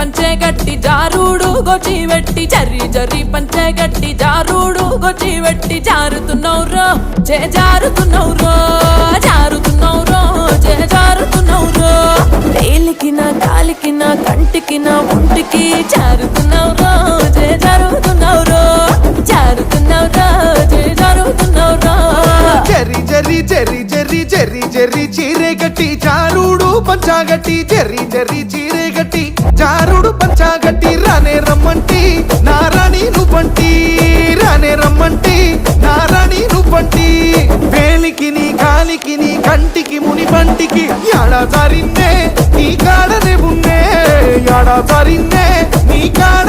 పంచే గట్టి జారుడు గొచ్చి వెట్టి జర్రి జర్రి పంచే గట్టి జారుడు గొచ్చి వెట్టి జారుతున్నౌరో జే జారుతున్నౌరో జారుతున్నౌరో జే జారుతున్నౌరో వేలికిన కాలికిన కంటికిన ఒంటికి జారుతున్నౌరో జే జారుతున్నౌరో జారుతున్నౌరో జే జారుతున్నౌరో జరి జరి జరి జరి జరి జరి చీరే గట్టి జారుడు పంచాగట్టి జరి జరి చీరే గట్టి జారుడు పంచాగట్టి రానే రమ్మంటి నారాణి నువ్వంటి రానే రమ్మంటి నారాణి నువ్వంటి వేలికి నీ కాలికి నీ కంటికి ముని పంటికి యాడా జారిన్నే నీ కాడనే ఉన్నే యాడా జారిన్నే నీ కాడ